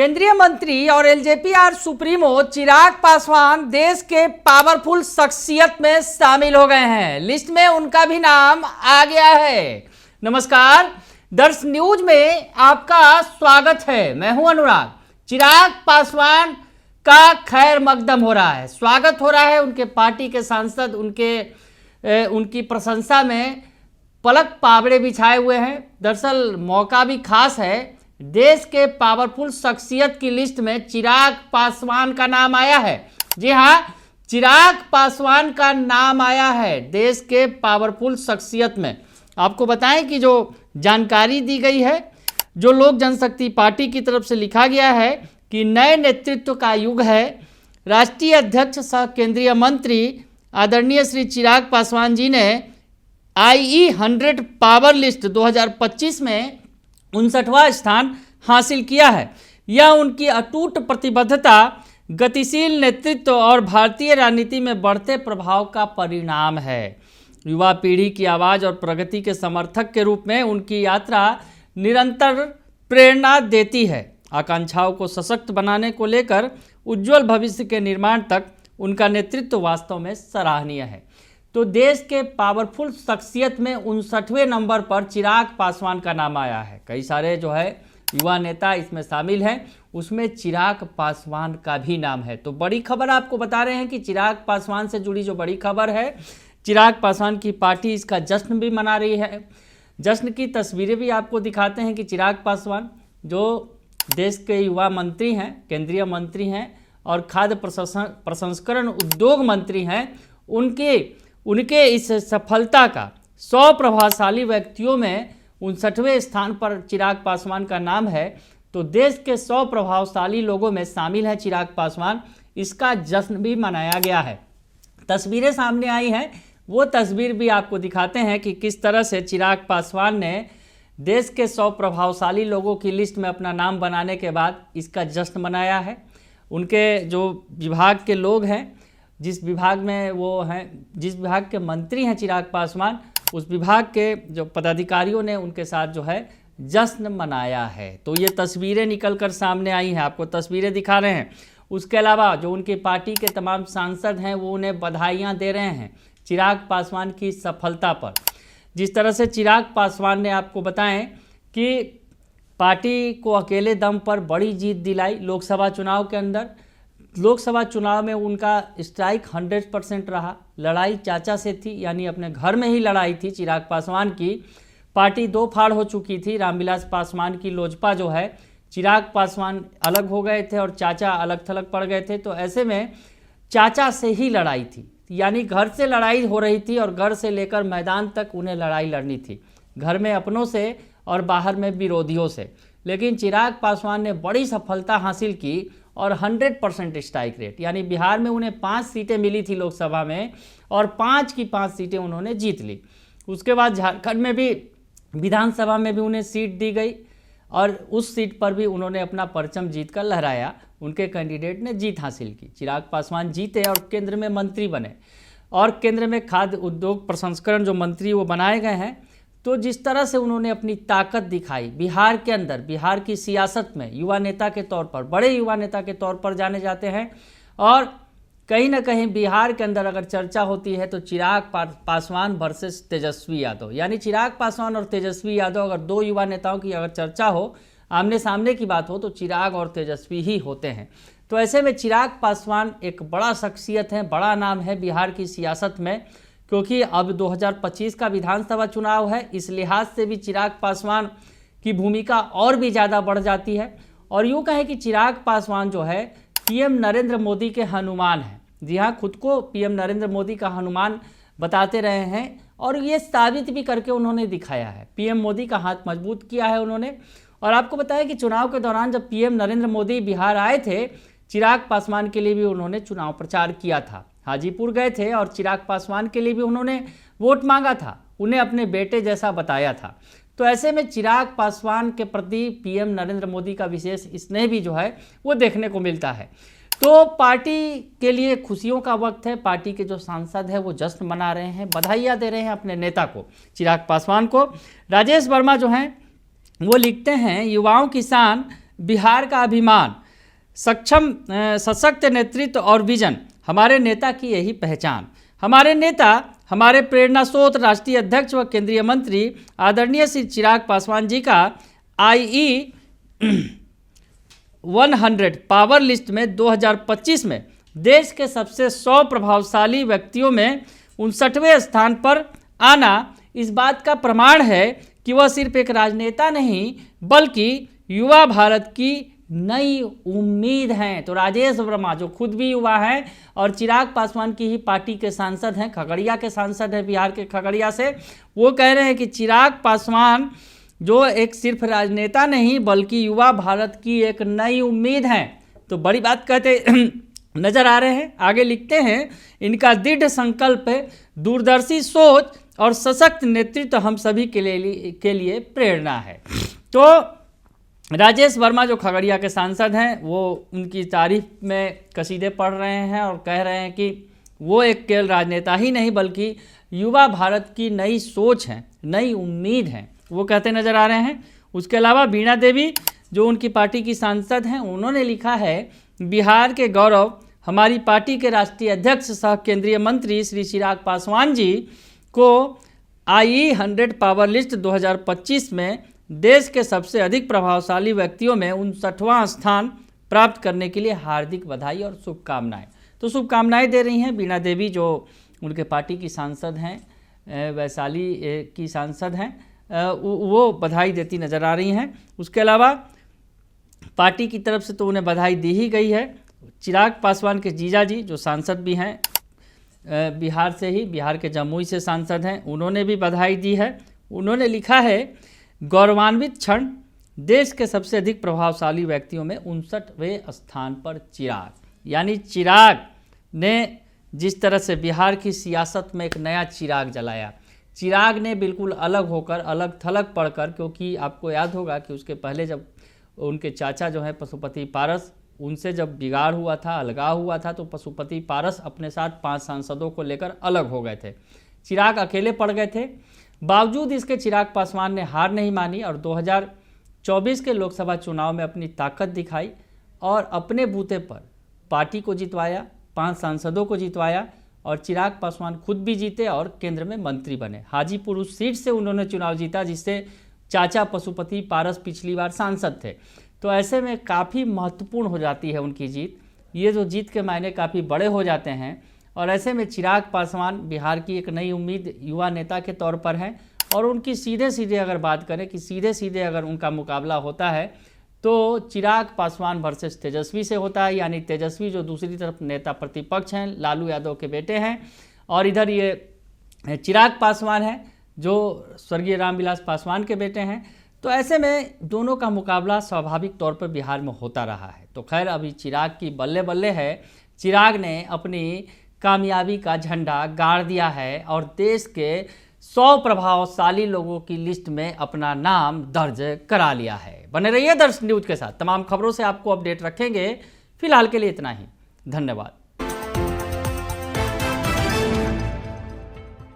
केंद्रीय मंत्री और एलजेपी सुप्रीमो चिराग पासवान देश के पावरफुल शख्सियत में शामिल हो गए हैं। लिस्ट में उनका भी नाम आ गया है। नमस्कार, दर्श न्यूज में आपका स्वागत है। मैं हूं अनुराग। चिराग पासवान का खैर मकदम हो रहा है, स्वागत हो रहा है। उनके पार्टी के सांसद उनकी प्रशंसा में पलक पावड़े बिछाए हुए हैं। दरअसल मौका भी खास है। देश के पावरफुल शख्सियत की लिस्ट में चिराग पासवान का नाम आया है। जी हाँ, चिराग पासवान का नाम आया है देश के पावरफुल शख्सियत में। आपको बताएं कि जो जानकारी दी गई है, जो लोक जनशक्ति पार्टी की तरफ से लिखा गया है कि नए नेतृत्व का युग है। राष्ट्रीय अध्यक्ष सह केंद्रीय मंत्री आदरणीय श्री चिराग पासवान जी ने IE100 पावर लिस्ट 2025 में 59वां स्थान हासिल किया है। यह उनकी अटूट प्रतिबद्धता, गतिशील नेतृत्व और भारतीय राजनीति में बढ़ते प्रभाव का परिणाम है। युवा पीढ़ी की आवाज़ और प्रगति के समर्थक के रूप में उनकी यात्रा निरंतर प्रेरणा देती है। आकांक्षाओं को सशक्त बनाने को लेकर उज्जवल भविष्य के निर्माण तक उनका नेतृत्व वास्तव में सराहनीय है। तो देश के पावरफुल शख्सियत में 59वें नंबर पर चिराग पासवान का नाम आया है। कई सारे जो है युवा नेता इसमें शामिल हैं, उसमें चिराग पासवान का भी नाम है। तो बड़ी खबर आपको बता रहे हैं कि चिराग पासवान से जुड़ी जो बड़ी खबर है, चिराग पासवान की पार्टी इसका जश्न भी मना रही है। जश्न की तस्वीरें भी आपको दिखाते हैं कि चिराग पासवान जो देश के युवा मंत्री हैं, केंद्रीय मंत्री हैं और खाद्य प्रसंस्करण उद्योग मंत्री हैं, उनके इस सफलता का 100 प्रभावशाली व्यक्तियों में 59वें स्थान पर चिराग पासवान का नाम है। तो देश के 100 प्रभावशाली लोगों में शामिल है चिराग पासवान। इसका जश्न भी मनाया गया है। तस्वीरें सामने आई हैं, वो तस्वीर भी आपको दिखाते हैं कि किस तरह से चिराग पासवान ने देश के 100 प्रभावशाली लोगों की लिस्ट में अपना नाम बनाने के बाद इसका जश्न मनाया है। उनके जो विभाग के लोग हैं, जिस विभाग में वो हैं, जिस विभाग के मंत्री हैं चिराग पासवान, उस विभाग के जो पदाधिकारियों ने उनके साथ जो है जश्न मनाया है। तो ये तस्वीरें निकल कर सामने आई हैं, आपको तस्वीरें दिखा रहे हैं। उसके अलावा जो उनकी पार्टी के तमाम सांसद हैं वो उन्हें बधाइयाँ दे रहे हैं चिराग पासवान की सफलता पर। जिस तरह से चिराग पासवान ने आपको बताएं कि पार्टी को अकेले दम पर बड़ी जीत दिलाई लोकसभा चुनाव के अंदर। लोकसभा चुनाव में उनका स्ट्राइक 100% रहा। लड़ाई चाचा से थी, यानी अपने घर में ही लड़ाई थी चिराग पासवान की। पार्टी दो फाड़ हो चुकी थी। रामविलास पासवान की लोजपा जो है, चिराग पासवान अलग हो गए थे और चाचा अलग थलग पड़ गए थे। तो ऐसे में चाचा से ही लड़ाई थी, यानी घर से लड़ाई हो रही थी और घर से लेकर मैदान तक उन्हें लड़ाई लड़नी थी, घर में अपनों से और बाहर में विरोधियों से। लेकिन चिराग पासवान ने बड़ी सफलता हासिल की और 100% स्ट्राइक रेट, यानी बिहार में उन्हें 5 सीटें मिली थी लोकसभा में और 5 की 5 सीटें उन्होंने जीत ली। उसके बाद झारखंड में भी विधानसभा में भी उन्हें सीट दी गई और उस सीट पर भी उन्होंने अपना परचम जीत कर लहराया। उनके कैंडिडेट ने जीत हासिल की। चिराग पासवान जीते और केंद्र में मंत्री बने और केंद्र में खाद्य उद्योग प्रसंस्करण जो मंत्री वो बनाए गए हैं। तो जिस तरह से उन्होंने अपनी ताकत दिखाई बिहार के अंदर, बिहार की सियासत में युवा नेता के तौर पर, बड़े युवा नेता के तौर पर जाने जाते हैं। और कहीं ना कहीं बिहार के अंदर अगर चर्चा होती है तो चिराग पासवान वर्सेस तेजस्वी यादव, यानी चिराग पासवान और तेजस्वी यादव, अगर दो युवा नेताओं की अगर चर्चा हो, आमने सामने की बात हो, तो चिराग और तेजस्वी ही होते हैं। तो ऐसे में चिराग पासवान एक बड़ा शख्सियत है, बड़ा नाम है बिहार की सियासत में, क्योंकि अब 2025 का विधानसभा चुनाव है। इस लिहाज से भी चिराग पासवान की भूमिका और भी ज़्यादा बढ़ जाती है। और यूँ कहें कि चिराग पासवान जो है PM नरेंद्र मोदी के हनुमान हैं। जी हाँ, खुद को PM नरेंद्र मोदी का हनुमान बताते रहे हैं और ये साबित भी करके उन्होंने दिखाया है। PM मोदी का हाथ मजबूत किया है उन्होंने। और आपको बताया कि चुनाव के दौरान जब PM नरेंद्र मोदी बिहार आए थे, चिराग पासवान के लिए भी उन्होंने चुनाव प्रचार किया था। हाजीपुर गए थे और चिराग पासवान के लिए भी उन्होंने वोट मांगा था, उन्हें अपने बेटे जैसा बताया था। तो ऐसे में चिराग पासवान के प्रति PM नरेंद्र मोदी का विशेष स्नेह भी जो है वो देखने को मिलता है। तो पार्टी के लिए खुशियों का वक्त है। पार्टी के जो सांसद हैं वो जश्न मना रहे हैं, बधाइयाँ दे रहे हैं अपने नेता को, चिराग पासवान को। राजेश वर्मा जो हैं वो लिखते हैं, युवाओं की शान बिहार का अभिमान, सक्षम सशक्त नेतृत्व और विजन, हमारे नेता की यही पहचान। हमारे नेता, हमारे प्रेरणा स्रोत राष्ट्रीय अध्यक्ष व केंद्रीय मंत्री आदरणीय श्री चिराग पासवान जी का IE 100 पावर लिस्ट में 2025 में देश के सबसे 100 प्रभावशाली व्यक्तियों में 59वें स्थान पर आना इस बात का प्रमाण है कि वह सिर्फ एक राजनेता नहीं बल्कि युवा भारत की नई उम्मीद हैं। तो राजेश वर्मा जो खुद भी युवा हैं और चिराग पासवान की ही पार्टी के सांसद हैं, खगड़िया के सांसद हैं, बिहार के खगड़िया से, वो कह रहे हैं कि चिराग पासवान जो एक सिर्फ राजनेता नहीं बल्कि युवा भारत की एक नई उम्मीद हैं। तो बड़ी बात कहते नजर आ रहे हैं। आगे लिखते हैं, इनका दृढ़ संकल्प, दूरदर्शी सोच और सशक्त नेतृत्व हम सभी के लिए प्रेरणा है। तो राजेश वर्मा जो खगड़िया के सांसद हैं वो उनकी तारीफ में कसीदे पढ़ रहे हैं और कह रहे हैं कि वो एक केवल राजनेता ही नहीं बल्कि युवा भारत की नई सोच है, नई उम्मीद है, वो कहते नजर आ रहे हैं। उसके अलावा बीणा देवी जो उनकी पार्टी की सांसद हैं, उन्होंने लिखा है, बिहार के गौरव हमारी पार्टी के राष्ट्रीय अध्यक्ष सह केंद्रीय मंत्री श्री चिराग पासवान जी को IE 100 पावर लिस्ट 2025 में देश के सबसे अधिक प्रभावशाली व्यक्तियों में 59वां स्थान प्राप्त करने के लिए हार्दिक बधाई और शुभकामनाएं। तो शुभकामनाएं दे रही हैं बीणा देवी जो उनके पार्टी की सांसद हैं, वैशाली की सांसद हैं, वो बधाई देती नज़र आ रही हैं। उसके अलावा पार्टी की तरफ से तो उन्हें बधाई दी ही गई है। चिराग पासवान के जीजा जी जो सांसद भी हैं बिहार से ही, बिहार के जमुई से सांसद हैं, उन्होंने भी बधाई दी है। उन्होंने लिखा है, गौरवान्वित क्षण, देश के सबसे अधिक प्रभावशाली व्यक्तियों में 59वें स्थान पर चिराग। यानी चिराग ने जिस तरह से बिहार की सियासत में एक नया चिराग जलाया, चिराग ने बिल्कुल अलग होकर, अलग थलग पढ़कर, क्योंकि आपको याद होगा कि उसके पहले जब उनके चाचा जो हैं पशुपति पारस, उनसे जब बिगाड़ हुआ था, अलगाव हुआ था, तो पशुपति पारस अपने साथ 5 सांसदों को लेकर अलग हो गए थे। चिराग अकेले पड़ गए थे। बावजूद इसके चिराग पासवान ने हार नहीं मानी और 2024 के लोकसभा चुनाव में अपनी ताकत दिखाई और अपने बूते पर पार्टी को जितवाया, 5 सांसदों को जितवाया और चिराग पासवान खुद भी जीते और केंद्र में मंत्री बने। हाजीपुर उस सीट से उन्होंने चुनाव जीता जिससे चाचा पशुपति पारस पिछली बार सांसद थे। तो ऐसे में काफ़ी महत्वपूर्ण हो जाती है उनकी जीत। ये जो जीत के मायने काफ़ी बड़े हो जाते हैं और ऐसे में चिराग पासवान बिहार की एक नई उम्मीद युवा नेता के तौर पर हैं। और उनकी सीधे सीधे अगर बात करें कि सीधे सीधे अगर उनका मुकाबला होता है तो चिराग पासवान वर्सेस तेजस्वी से होता है। यानी तेजस्वी जो दूसरी तरफ नेता प्रतिपक्ष हैं, लालू यादव के बेटे हैं, और इधर ये चिराग पासवान हैं जो स्वर्गीय रामविलास पासवान के बेटे हैं। तो ऐसे में दोनों का मुकाबला स्वाभाविक तौर पर बिहार में होता रहा है। तो खैर अभी चिराग की बल्ले बल्ले है। चिराग ने अपनी कामयाबी का झंडा गाड़ दिया है और देश के 100 प्रभावशाली लोगों की लिस्ट में अपना नाम दर्ज करा लिया है। बने रहिए दर्श न्यूज़ के साथ, तमाम खबरों से आपको अपडेट रखेंगे। फिलहाल के लिए इतना ही, धन्यवाद।